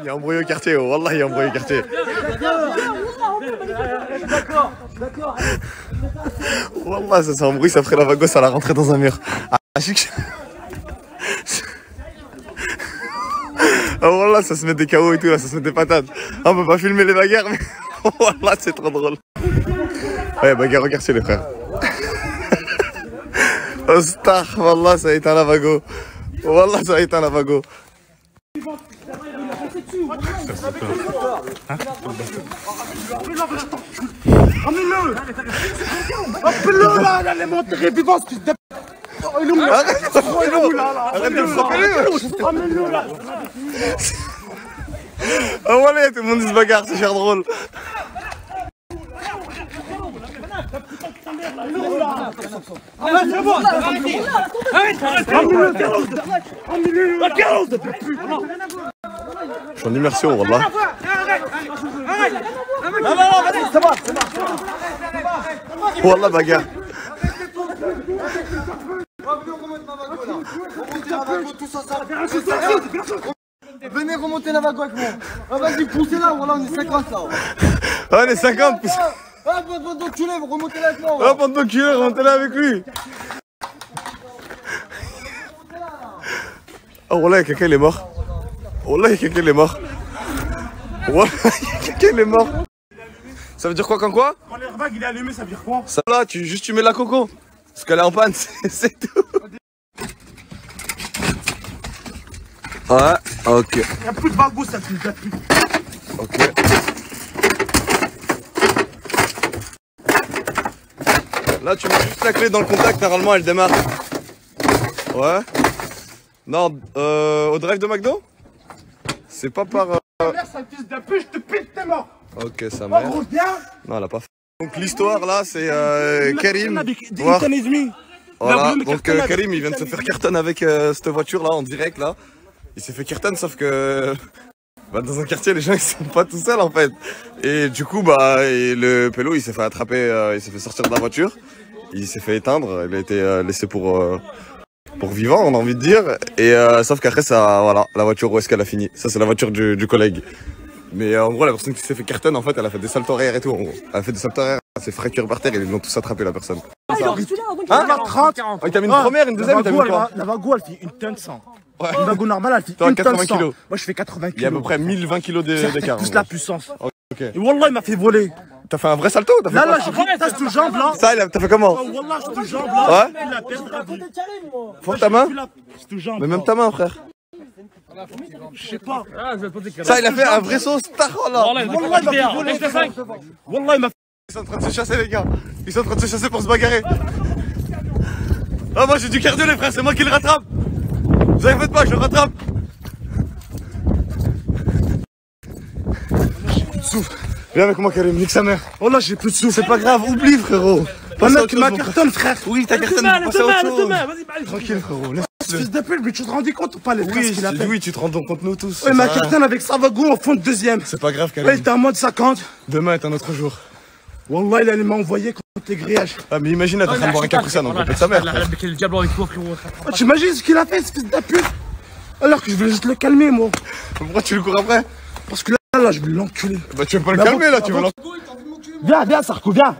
y a embrouille au quartier, oh. Wallah, il y a embrouille au quartier. Wallah, ça embrouille, ça ferait la vagosse à la rentrée dans un mur. Ah, chic. Oh, wallah, ça se met des KO et tout, là, ça se met des patates. Ah, on peut pas filmer les bagarres, mais wallah, c'est trop drôle. Ouais, bagarre au quartier, les frères. Oh, star, wallah, ça a été un lavago. Wallah, ça a été un lavago. Appelle-le là, elle est montée vivante, fils de... Arrête de le frapper. Amène-le là. Oh voilà, tout le monde se bagarre, c'est cher drôle. Je suis en immersion, wallah. Wallah, bagarre. Venez remonter la vague avec moi. Ah, vas-y, poussez là, voilà, on est 50 là. Ah, on est 50, poussez. Ah, bande d'enculés, remontez là avec moi. Ah, bande d'enculés, remontez là avec lui. Oh, wallah, quelqu'un il est mort. Wallah, quelqu'un il est mort. Wallah, quelqu'un il est mort. Ça veut dire quoi, quand quoi? Quand l'airbag il est allumé, ça veut dire quoi? Ça là, tu mets la coco. Parce qu'elle est en panne, c'est tout. Ouais, ok. Y'a plus de bagou, ça fait de pute. Ok. Là, tu mets juste la clé dans le contact, normalement elle démarre. Ouais. Non, au drive de McDo? C'est pas par. Sale fils de pute, je te pite, t'es mort. Ok, ça Oh, marche. gros, viens. Non, elle a pas fait. Donc l'histoire là, c'est Karim. Voilà. Voilà, donc Karim il vient de se faire carton avec cette voiture là en direct là. Il s'est fait carton sauf que bah, dans un quartier les gens ils sont pas tout seuls en fait. Et du coup bah et le pélo il s'est fait attraper, il s'est fait sortir de la voiture. Il s'est fait éteindre, il a été laissé pour vivant on a envie de dire. Et sauf qu'après ça voilà, la voiture où est-ce qu'elle a fini? Ça c'est la voiture du collègue. Mais en gros la personne qui s'est fait carton en fait elle a fait des saltos arrière et tout. Elle a fait des saltos arrière, elle s'est fracturée par terre et ils l'ont tous attrapé la personne. Hein? 30. Il t'a mis une première, une deuxième, il t'a mis quoi? La vago elle fait une tonne 100. Ouais. Une vago normale elle fait Toi, une tonne 80 100. kilos. Moi je fais 80 kilos. Il y a à peu près 1020 kilos d'écart. Plus la puissance. Ok. Et Wallah il m'a fait voler. T'as fait un vrai salto? Là là j'ai pris cette jambe là. Ça, t'as fait comment? Oh, Wallah cette jambe là. Ouais. Il a perdu la vie. Faut ta main? Cette jambe. Mais même ta main, frère. Je sais pas. Ça, il a fait un vrai saut star là. Wallah il m'a fait voler. Wallah il m'a fait. Ils sont en train de se chasser, les gars. Ils sont en train de se chasser pour se bagarrer. Ah, moi j'ai du cardio, les frères, c'est moi qui le rattrape. Vous avez fait pas, je le rattrape. J'ai plus de souffle. Viens avec moi, Karim, nique sa mère. Oh là j'ai plus de souffle. C'est pas grave, oublie, frérot. Un mec qui m'a cartonne frère. Oui, t'as cartonne, passer à autre chose. Vas-y, Tranquille, frérot. fils de pute, mais tu te rendais compte ou pas les Oui, qu'il a fait? oui, tu te rends compte, nous tous. Ouais, ma cartonne avec Savagou en fond de deuxième. C'est pas grave, Ouais, il Karim. était en mode 50. Demain est un autre jour. Wallah, il allait m'envoyer contre les grillages. Ah, mais imagine, elle est en train de boire un capri, ça, non, peut-être sa mère. Le diable avec toi, frérot. Ah, t'imagines ce qu'il a fait, ce fils de pute? Alors que je voulais juste le calmer, moi. Pourquoi tu le cours après? Parce que là, je vais l'enculer. Bah, tu veux pas le calmer, là, tu veux l'enculer. Viens, Sarko, viens.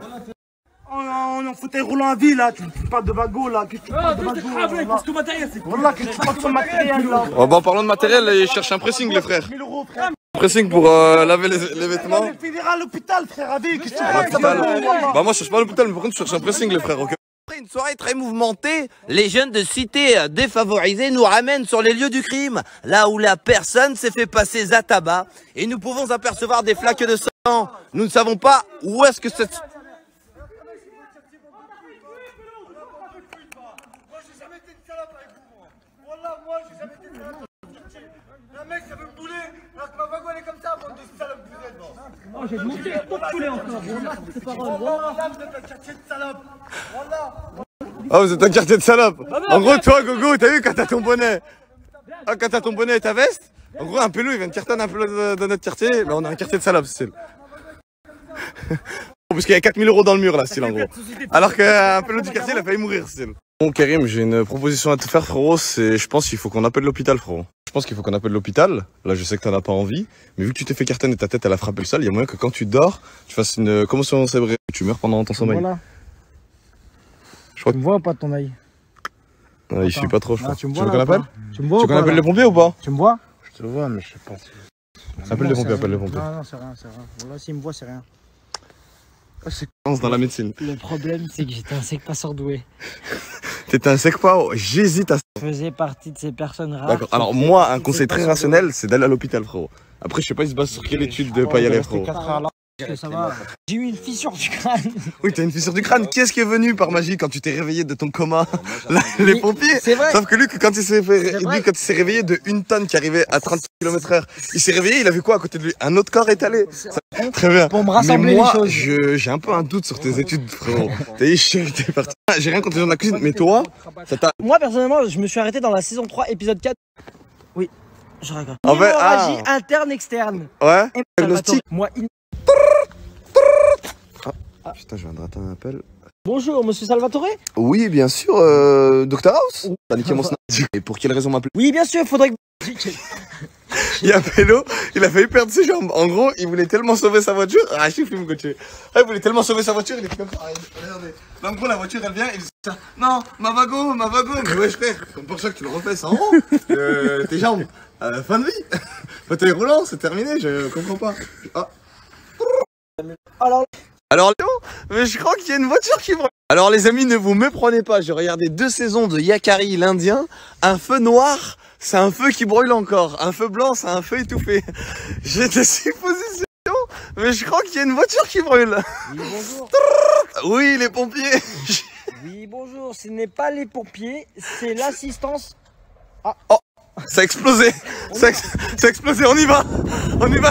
On est en fauteuil roulant à vie, là. Tu parles de Vago, là. Qu'est-ce que tu parles de Vago? Parce que matériel, c'est quoi? Wallah, qu'est-ce que tu parles de son matériel, là? Oh, bah, en parlant de matériel, ils cherchent un pressing, les frères. 1000 euros, frère. Pressing pour laver les vêtements. Il finira à l'hôpital, frère, à vie. Qu'est-ce que tu À parles? l'hôpital. Bah, moi, je cherche pas à l'hôpital, mais par contre, je cherche un pressing, les frères, ok? Après une soirée très mouvementée, les jeunes de cité défavorisées nous ramènent sur les lieux du crime, là où la personne s'est fait passer za tabac, et nous pouvons apercevoir des flaques de sang. Nous ne savons pas où est-ce que cette... Oh, j'ai monté le pot de poulet encore. C'est pas Ah, vous êtes un quartier de salope. En gros, toi, Gogo, t'as vu quand t'as ton bonnet? Ah, quand t'as ton bonnet et ta veste? En gros, un pélo, il vient de cartonner un pélo de notre quartier. Là, on a un quartier de salope, style. Parce qu'il y a 4000 € dans le mur, là, style, en gros. Alors qu'un pélo du quartier, il a failli mourir, style. Bon Karim, j'ai une proposition à te faire frérot, je pense qu'il faut qu'on appelle l'hôpital frérot. Je pense qu'il faut qu'on appelle l'hôpital, là je sais que t'en as pas envie, mais vu que tu t'es fait carton et ta tête elle a frappé le sol, il y a moyen que quand tu dors, tu fasses une commotion cérébrale et tu meurs pendant ton sommeil. Voilà. Je crois Tu me vois ou pas de ton œil? Ah, il suit pas trop je crois. Tu me Tu vois veux qu'on là, appelle? Tu me vois Tu ou veux qu'on pas, appelle là les pompiers ou pas? Tu me vois? Je te vois, mais je sais pas si... Appelle les pompiers, appelle les pompiers. Non, non, c'est rien, c'est rien. Voilà, s'il me voit, c'est rien. C'est dans la médecine. Le problème, c'est que j'étais un sec pas surdoué. T'étais un sec pas, j'hésite à... Je faisais partie de ces personnes rares. D'accord, alors moi un conseil très rationnel c'est d'aller à l'hôpital frérot. Après je sais pas il se base sur quelle étude de pas y aller frérot. Ça va. J'ai eu une fissure du crâne. Oui t'as une fissure du crâne, qui est-ce qui est venu par magie quand tu t'es réveillé de ton coma? Là, les pompiers. C'est vrai. Sauf que lui quand il s'est réveillé de une tonne qui arrivait à 30 km/h, il s'est réveillé, il a vu quoi à côté de lui? Un autre corps étalé. Très bien. Pour me rassembler mais moi, les choses. j'ai un peu un doute sur tes études frérot. T'es parti. J'ai rien contre les gens de la cuisine, mais toi, ça t'a... Moi, personnellement, je me suis arrêté dans la saison 3, épisode 4. Oui, je raconte. En fait, Hémorragie interne-externe. Ouais. Salvatore. Moi, Putain, je viens de rater un appel. Bonjour, monsieur Salvatore. Oui, bien sûr, Dr House. T'as niqué mon snap. Et pour quelle raison m'appeler? Oui, bien sûr, faudrait que... Il a Pélo, il a failli perdre ses jambes. En gros, il voulait tellement sauver sa voiture. Ah, je filme, coach. Il voulait tellement sauver sa voiture, il était comme ça. Regardez. En gros, la voiture, elle vient, il dit ça. Non, ma vago. Mais wesh, frère, comme pour ça que tu le refais, c'est en haut. Tes jambes. Fin de vie. Fauteuil roulant, c'est terminé, je comprends pas. Ah. Alors, mais je crois qu'il y a une voiture qui brûle. Alors, les amis, ne vous méprenez pas. J'ai regardé 2 saisons de Yakari, l'Indien. Un feu noir, c'est un feu qui brûle encore. Un feu blanc, c'est un feu étouffé. J'ai des suppositions, mais je crois qu'il y a une voiture qui brûle. Oui, bonjour. Oui, les pompiers. Oui, bonjour. Ce n'est pas les pompiers, c'est l'assistance. Oh, ça a explosé. Ça a explosé, on y va,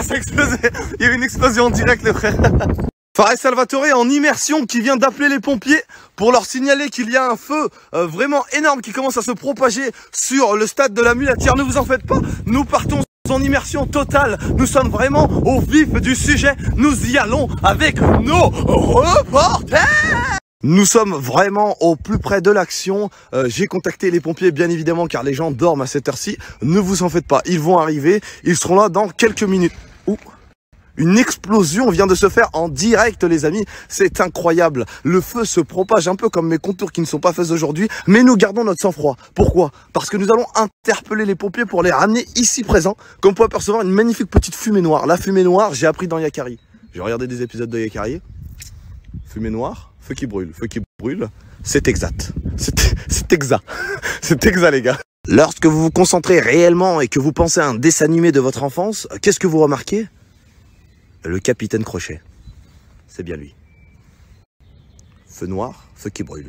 ça a explosé. Il y a eu une explosion en direct, les frères. Fares Salvatore en immersion qui vient d'appeler les pompiers pour leur signaler qu'il y a un feu vraiment énorme qui commence à se propager sur le stade de la Mulatière. Ne vous en faites pas, nous partons en immersion totale. Nous sommes vraiment au vif du sujet. Nous y allons avec nos reporters. Nous sommes vraiment au plus près de l'action. J'ai contacté les pompiers bien évidemment car les gens dorment à cette heure-ci. Ne vous en faites pas, ils vont arriver. Ils seront là dans quelques minutes. Ouh. Une explosion vient de se faire en direct les amis, c'est incroyable. Le feu se propage un peu comme mes contours qui ne sont pas faits aujourd'hui, mais nous gardons notre sang-froid. Pourquoi? Parce que nous allons interpeller les pompiers pour les ramener ici présents. Comme vous pouvez apercevoir une magnifique petite fumée noire. La fumée noire, j'ai appris dans Yakari. J'ai regardé des épisodes de Yakari. Fumée noire, feu qui brûle, c'est exact. C'est exact. C'est exact les gars. Lorsque vous vous concentrez réellement et que vous pensez à un dessin animé de votre enfance, qu'est-ce que vous remarquez? Le capitaine Crochet. C'est bien lui. Feu noir, feu qui brûle.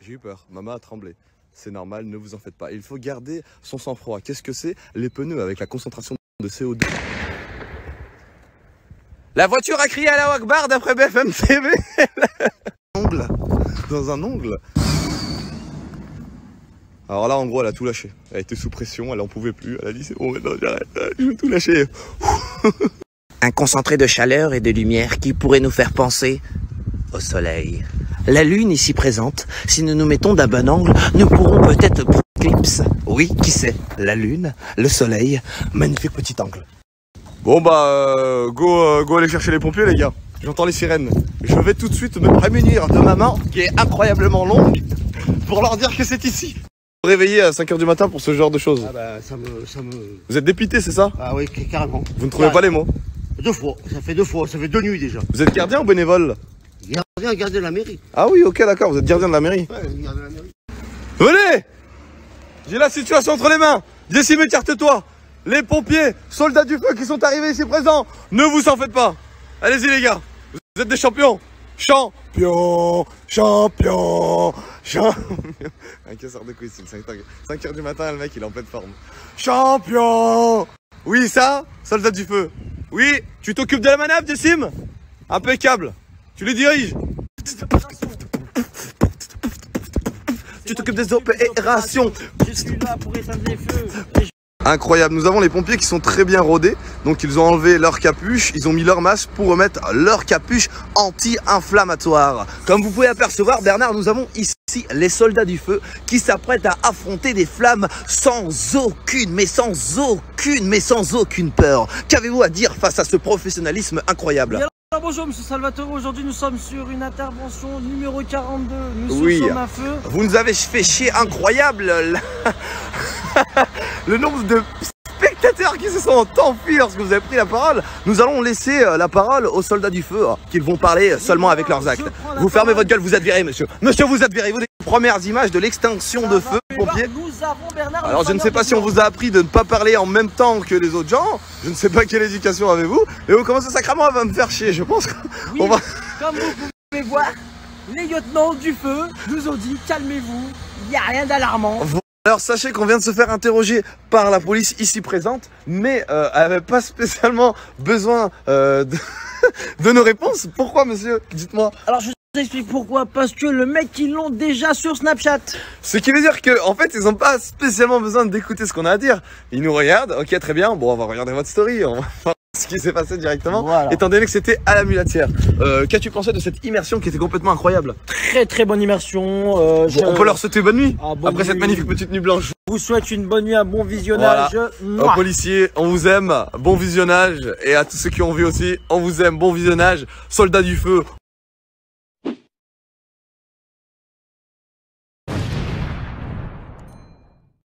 J'ai eu peur, maman a tremblé. C'est normal, ne vous en faites pas. Il faut garder son sang-froid. Qu'est-ce que c'est? Les pneus avec la concentration de CO2. La voiture a crié à la Wakbar d'après BFM TV. Dans un ongle. Alors là, en gros, elle a tout lâché. Elle était sous pression, elle en pouvait plus. Elle a dit, c'est bon, maintenant j'arrête, je veux tout lâcher. Un concentré de chaleur et de lumière qui pourrait nous faire penser au soleil. La lune ici présente, si nous nous mettons d'un bon angle, nous pourrons peut-être éclipse. Oui, qui sait? La lune, le soleil, magnifique petit angle. Bon bah, go aller chercher les pompiers les gars. J'entends les sirènes. Je vais tout de suite me prémunir de ma main qui est incroyablement longue pour leur dire que c'est ici. Réveillé à 5 h du matin pour ce genre de choses. Ah bah ça me... Vous êtes dépité, c'est ça? Ah oui, carrément. Vous ne trouvez pas les mots? 2 fois, ça fait 2 fois, ça fait 2 nuits déjà. Vous êtes gardien ou bénévole? Gardien de la mairie. Ah oui, ok, d'accord, vous êtes gardien de la mairie. Ouais, gardien de la mairie. Venez! J'ai la situation entre les mains. Décime, écarte-toi. Les pompiers, soldats du feu qui sont arrivés ici présents, ne vous en faites pas. Allez-y les gars, vous êtes des champions. Champion. Un casseur de couilles, 5 h du matin, le mec il est en pleine forme. Champion. Oui, ça, soldat du feu. Oui, tu t'occupes de la manœuvre, Décime? Impeccable. Tu les diriges. Tu t'occupes des opérations. Je suis là pour éteindre les feux. Incroyable, nous avons les pompiers qui sont très bien rodés. Donc ils ont enlevé leur capuche, ils ont mis leur masque pour remettre leur capuche anti-inflammatoire. Comme vous pouvez apercevoir, Bernard, nous avons ici les soldats du feu qui s'apprêtent à affronter des flammes sans aucune peur. Qu'avez-vous à dire face à ce professionnalisme incroyable? Bonjour Monsieur Salvatore, aujourd'hui nous sommes sur une intervention numéro 42, nous Oui. sommes à feu. Vous nous avez fait chier incroyable le nombre de spectateurs qui se sont enfuis lorsque vous avez pris la parole. Nous allons laisser la parole aux soldats du feu qu'ils vont parler seulement avec leurs actes. Vous fermez votre gueule, vous êtes viré monsieur. Monsieur, vous êtes viré, vous avez les premières images de l'extinction de feu pompiers. Nous avons Bernard. Alors je ne sais pas si on vous a appris de ne pas parler en même temps que les autres gens. Je ne sais pas quelle éducation avez-vous. Et vous commencez sacrément à me faire chier. Je pense qu'on va... Comme vous pouvez voir, les lieutenants du feu nous ont dit calmez-vous, il n'y a rien d'alarmant. Alors sachez qu'on vient de se faire interroger par la police ici présente, mais elle n'avait pas spécialement besoin de nos réponses. Pourquoi monsieur? Dites-moi. Alors je vous explique pourquoi, parce que le mec ils l'ont déjà sur Snapchat. Ce qui veut dire que en fait ils n'ont pas spécialement besoin d'écouter ce qu'on a à dire. Ils nous regardent, ok très bien, bon on va regarder votre story, on va voir ce qui s'est passé directement, voilà. Étant donné que c'était à la Mulatière. Qu'as-tu pensé de cette immersion qui était complètement incroyable? Très bonne immersion. On peut leur souhaiter bonne nuit après cette magnifique petite nuit blanche. Je vous souhaite une bonne nuit, un bon visionnage. Voilà. Aux policiers, on vous aime, bon visionnage. Et à tous ceux qui ont vu aussi, on vous aime, bon visionnage. Soldats du feu,